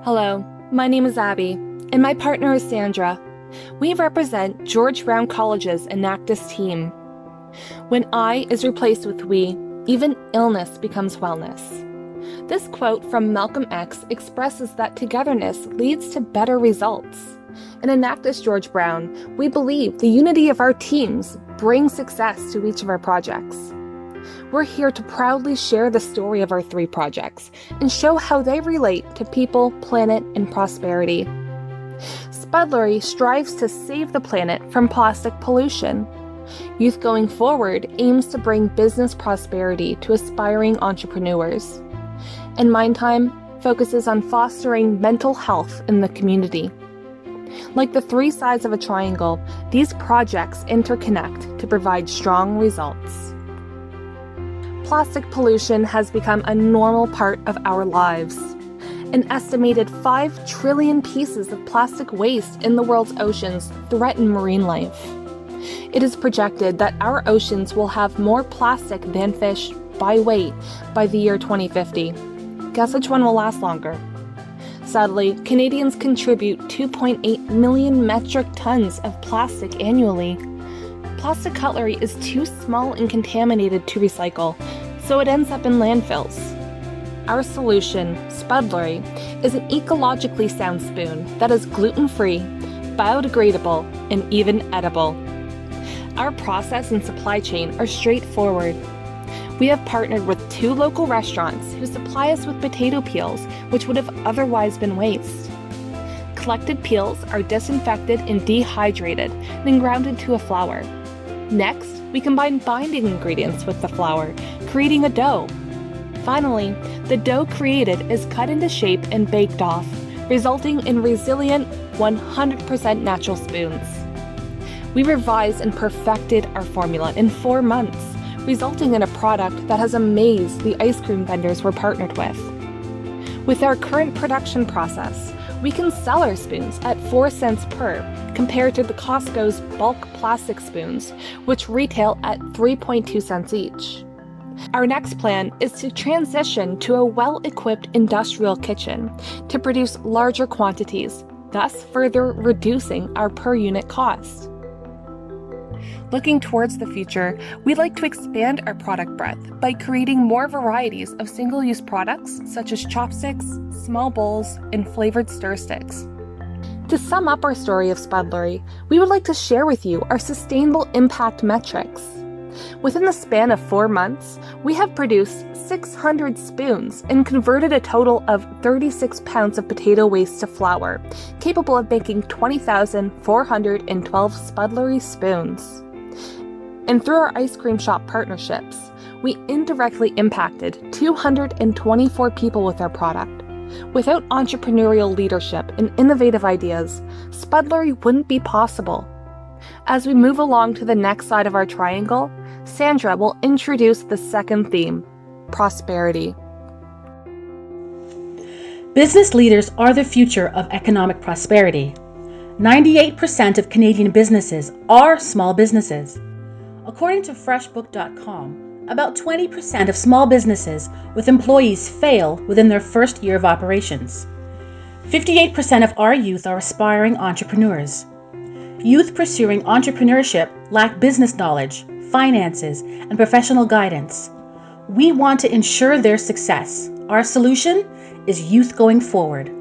Hello, my name is Abby, and my partner is Sandra. We represent George Brown College's Enactus team. When I is replaced with we, even illness becomes wellness. This quote from Malcolm X expresses that togetherness leads to better results. In Enactus George Brown, we believe the unity of our teams brings success to each of our projects. We're here to proudly share the story of our 3 projects and show how they relate to people, planet, and prosperity. Spudlery strives to save the planet from plastic pollution. Youth Going Forward aims to bring business prosperity to aspiring entrepreneurs. And Mindtime focuses on fostering mental health in the community. Like the 3 sides of a triangle, these projects interconnect to provide strong results. Plastic pollution has become a normal part of our lives. An estimated 5 trillion pieces of plastic waste in the world's oceans threaten marine life. It is projected that our oceans will have more plastic than fish by weight by the year 2050. Guess which one will last longer? Sadly, Canadians contribute 2.8 million metric tons of plastic annually. Plastic cutlery is too small and contaminated to recycle, so it ends up in landfills. Our solution, Spudlery, is an ecologically sound spoon that is gluten-free, biodegradable, and even edible. Our process and supply chain are straightforward. We have partnered with 2 local restaurants who supply us with potato peels, which would have otherwise been waste. Collected peels are disinfected and dehydrated, then ground into a flour. Next, we combine binding ingredients with the flour, creating a dough. Finally, the dough created is cut into shape and baked off, resulting in resilient, 100% natural spoons. We revised and perfected our formula in 4 months, resulting in a product that has amazed the ice cream vendors we're partnered with. With our current production process, we can sell our spoons at 4 cents per, compared to the Costco's bulk plastic spoons, which retail at 3.2 cents each. Our next plan is to transition to a well-equipped industrial kitchen to produce larger quantities, thus further reducing our per-unit cost. Looking towards the future, we'd like to expand our product breadth by creating more varieties of single-use products such as chopsticks, small bowls, and flavored stir sticks. To sum up our story of Spudlery, we would like to share with you our sustainable impact metrics. Within the span of 4 months, we have produced 600 spoons and converted a total of 36 pounds of potato waste to flour, capable of making 20,412 Spudlery spoons. And through our ice cream shop partnerships, we indirectly impacted 224 people with our product. Without entrepreneurial leadership and innovative ideas, Spudlery wouldn't be possible. As we move along to the next side of our triangle, Sandra will introduce the second theme, prosperity. Business leaders are the future of economic prosperity. 98% of Canadian businesses are small businesses. According to freshbook.com, about 20% of small businesses with employees fail within their first year of operations. 58% of our youth are aspiring entrepreneurs. Youth pursuing entrepreneurship lack business knowledge, finances, and professional guidance. We want to ensure their success. Our solution is Youth Going Forward.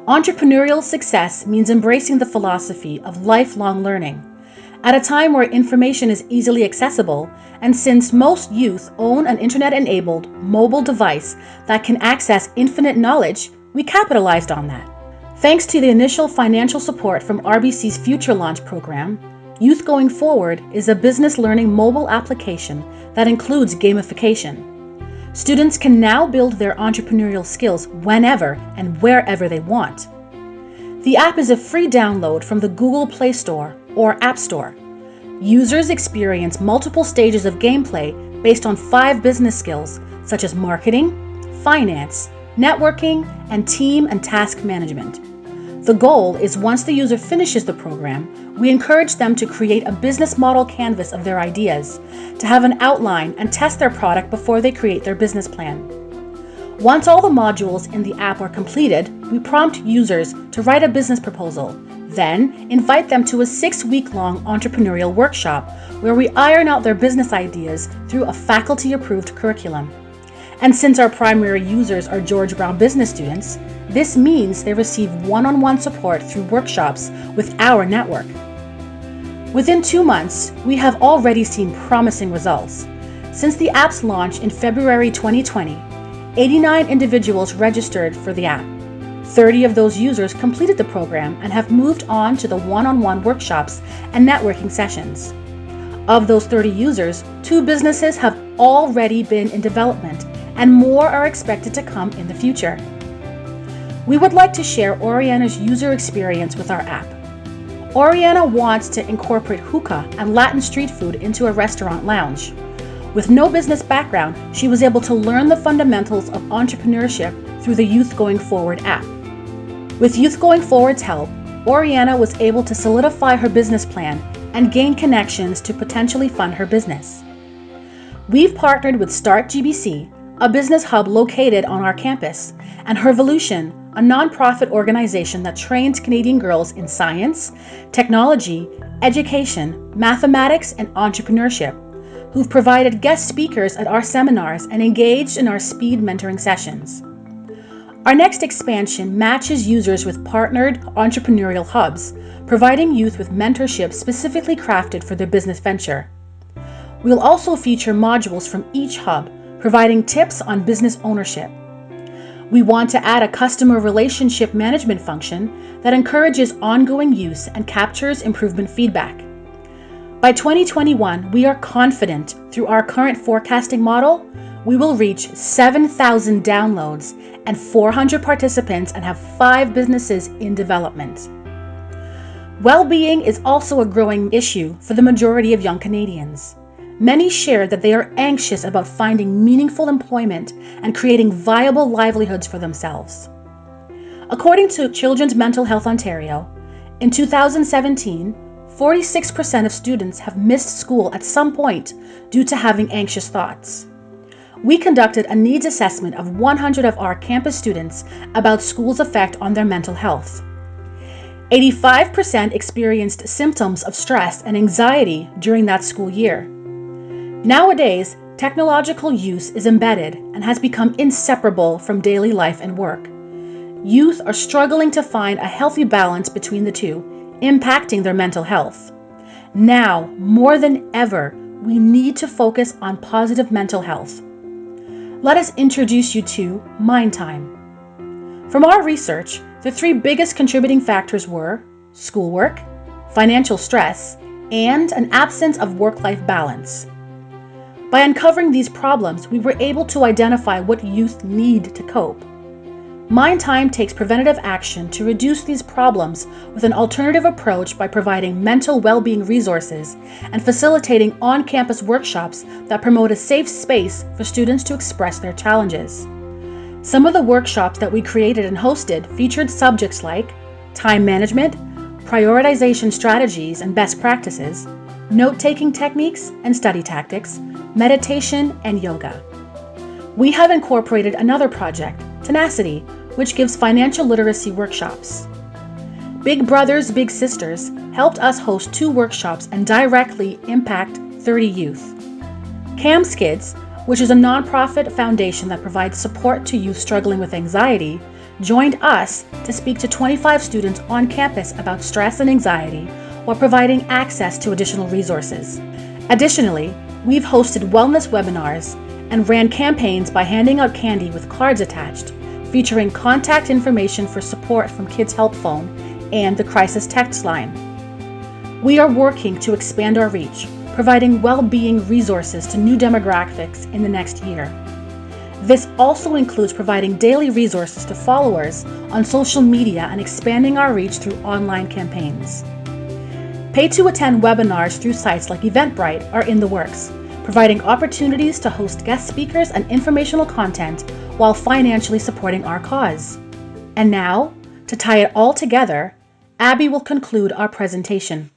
Entrepreneurial success means embracing the philosophy of lifelong learning. At a time where information is easily accessible, and since most youth own an internet-enabled mobile device that can access infinite knowledge, we capitalized on that. Thanks to the initial financial support from RBC's Future Launch program, Youth Going Forward is a business learning mobile application that includes gamification. Students can now build their entrepreneurial skills whenever and wherever they want. The app is a free download from the Google Play Store or App Store. Users experience multiple stages of gameplay based on 5 business skills such as marketing, finance, networking, and team and task management. The goal is once the user finishes the program, we encourage them to create a business model canvas of their ideas, to have an outline and test their product before they create their business plan. Once all the modules in the app are completed, we prompt users to write a business proposal, then invite them to a 6-week-long entrepreneurial workshop where we iron out their business ideas through a faculty-approved curriculum. And since our primary users are George Brown business students, this means they receive one-on-one support through workshops with our network. Within 2 months, we have already seen promising results. Since the app's launch in February 2020, 89 individuals registered for the app. 30 of those users completed the program and have moved on to the one-on-one workshops and networking sessions. Of those 30 users, 2 businesses have already been in development, and more are expected to come in the future. We would like to share Oriana's user experience with our app. Oriana wants to incorporate hookah and Latin street food into a restaurant lounge. With no business background, she was able to learn the fundamentals of entrepreneurship through the Youth Going Forward app. With Youth Going Forward's help, Oriana was able to solidify her business plan and gain connections to potentially fund her business. We've partnered with Start GBC, a business hub located on our campus, and Hervolution, a nonprofit organization that trains Canadian girls in science, technology, education, mathematics, and entrepreneurship, who've provided guest speakers at our seminars and engaged in our speed mentoring sessions. Our next expansion matches users with partnered entrepreneurial hubs, providing youth with mentorship specifically crafted for their business venture. We'll also feature modules from each hub, providing tips on business ownership. We want to add a customer relationship management function that encourages ongoing use and captures improvement feedback. By 2021, we are confident through our current forecasting model, we will reach 7,000 downloads and 400 participants and have 5 businesses in development. Well-being is also a growing issue for the majority of young Canadians. Many share that they are anxious about finding meaningful employment and creating viable livelihoods for themselves. According to Children's Mental Health Ontario, in 2017, 46% of students have missed school at some point due to having anxious thoughts. We conducted a needs assessment of 100 of our campus students about school's effect on their mental health. 85% experienced symptoms of stress and anxiety during that school year. Nowadays, technological use is embedded and has become inseparable from daily life and work. Youth are struggling to find a healthy balance between the two, impacting their mental health. Now, more than ever, we need to focus on positive mental health. Let us introduce you to Mind Time. From our research, the 3 biggest contributing factors were schoolwork, financial stress, and an absence of work-life balance. By uncovering these problems, we were able to identify what youth need to cope. Mind Time takes preventative action to reduce these problems with an alternative approach by providing mental well-being resources and facilitating on-campus workshops that promote a safe space for students to express their challenges. Some of the workshops that we created and hosted featured subjects like time management, prioritization strategies and best practices, note-taking techniques and study tactics, meditation, and yoga. We have incorporated another project, Tenacity, which gives financial literacy workshops. Big Brothers Big Sisters helped us host 2 workshops and directly impact 30 youth. CAMS Kids, which is a nonprofit foundation that provides support to youth struggling with anxiety, joined us to speak to 25 students on campus about stress and anxiety while providing access to additional resources. Additionally, we've hosted wellness webinars and ran campaigns by handing out candy with cards attached, featuring contact information for support from Kids Help Phone and the Crisis Text Line. We are working to expand our reach, providing well-being resources to new demographics in the next year. This also includes providing daily resources to followers on social media and expanding our reach through online campaigns. Pay-to-attend webinars through sites like Eventbrite are in the works, providing opportunities to host guest speakers and informational content while financially supporting our cause. And now, to tie it all together, Abby will conclude our presentation.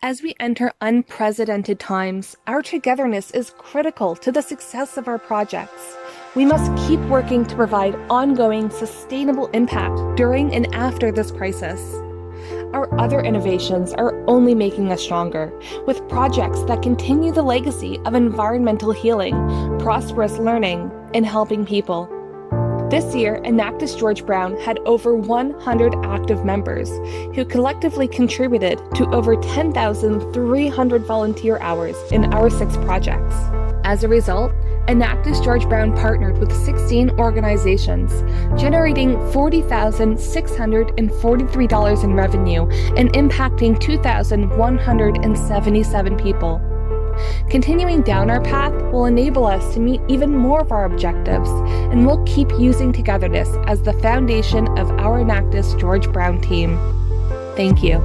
As we enter unprecedented times, our togetherness is critical to the success of our projects. We must keep working to provide ongoing, sustainable impact during and after this crisis. Our other innovations are only making us stronger, with projects that continue the legacy of environmental healing, prosperous learning, and helping people. This year, Enactus George Brown had over 100 active members who collectively contributed to over 10,300 volunteer hours in our 6 projects. As a result, Enactus George Brown partnered with 16 organizations, generating $40,643 in revenue and impacting 2,177 people. Continuing down our path will enable us to meet even more of our objectives, and we'll keep using togetherness as the foundation of our Enactus George Brown team. Thank you.